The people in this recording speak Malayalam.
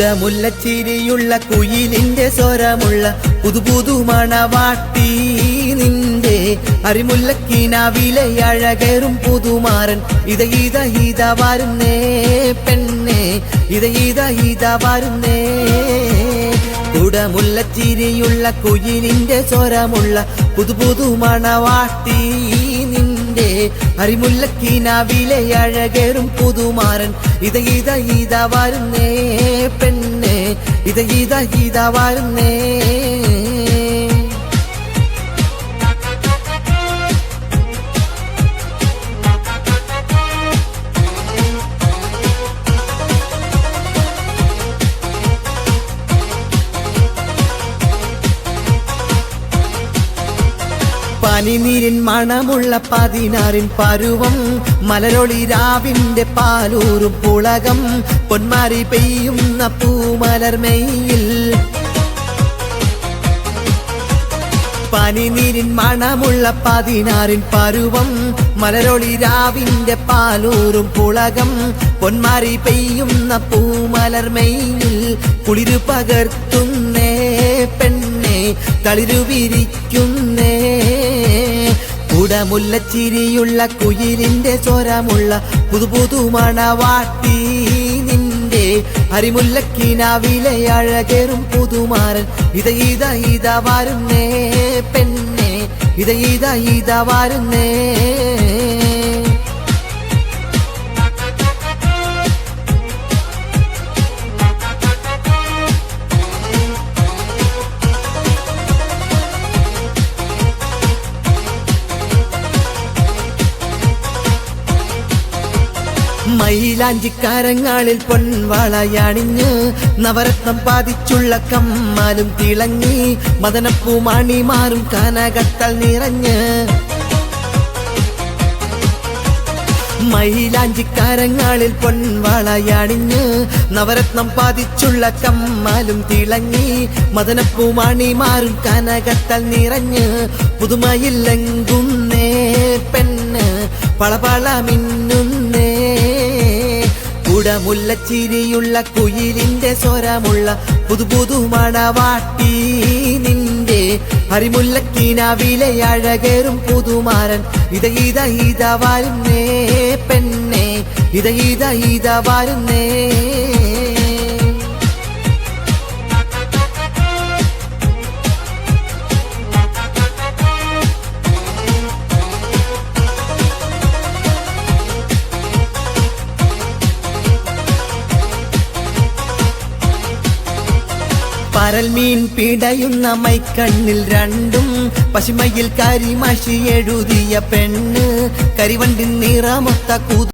കുടമുല്ലച്ചിരിയുള്ള കുയിലിന്റെ സ്വരമുള്ള പുതുപുതു മണവാട്ടി നിന്റെ അരിമുല്ലക്കിനാവിലെ അഴകേറും പുതുമാരൻ ഇത വരുന്നേ പെണ്ണേ ഇത വരുന്നേ കുടമുല്ലച്ചിരിയുള്ള കുയിലിന്റെ സ്വരമുള്ള പുതുപുതു മണവാട്ടി നിന്റെ അരിമുല്ലക്കിനാവിലെ അഴകേറും പുതുമാരൻ ഇത വരുന്നേ പെണ്ണേ ഇത വരുന്നേ പനിനീരിൻ മണമുള്ള 16 പരുവം മലരൊളി രാവിന്റെ പാലൂറും പുളകം പൊന്മാരി പെയ്യുന്ന പൂമലർമെയിൽ പനിനീരിൻ മണമുള്ള 16 പരുവം മലരൊളി രാവിന്റെ പാലൂറും പുളകം പൊന്മാരി പെയ്യുന്ന പൂമലർമെയിൽ കുളിരു പകർത്തുന്നേ പെണ്ണേ തളിരു വിരിക്കുന്നേ കുടമുല്ലച്ചിരിയുള്ള കുയിലിന്റെ സ്വരമുള്ള പുതുപുതു മണവാട്ടി നിന്റെ അരിമുല്ലക്കിനാവിലെ അഴകേറും പുതുമാരൻ ഇത വരുന്നേ പെണ്ണേ ഇത വരുന്നേ മയിലാഞ്ചിക്കാരങ്ങളിൽ പൊൻവാളയണിഞ്ഞ് നവരത്നം പാതിച്ചുള്ള കമ്മാലും തിളങ്ങി മദനപ്പൂമണിമാറും കനകത്താൽ നിറഞ്ഞ് മയിലാഞ്ചിക്കാരങ്ങളിൽ പൊൻവാളയണിഞ്ഞ് നവരത്നം പാതിച്ചുള്ള കമ്മാലും തിളങ്ങി മദനപ്പൂമണിമാറും കനകത്താൽ നിറഞ്ഞ് പുതുമയിലെങ്കുന്നേ പെണ്ണ് പളപള മിന്നുന്നേ കുടമുല്ലച്ചിരിയുള്ള കുയിലിന്റെ സ്വരമുള്ള പുതുപുതു മണവാട്ടി നിന്റെ അരിമുല്ലക്കിനാവിലെ അഴകേറും പുതുമാരൻ ഇത വരുന്നേ പെണ്ണേ ഇത വരുന്നേ പരൽമീൻ പിടയുന്ന മൈക്കണ്ണിൽ രണ്ടും പശുമയിൽ കരിമഷി എഴുതിയ പെണ്ണ് കരിവണ്ടിൻ നിറമൊത്ത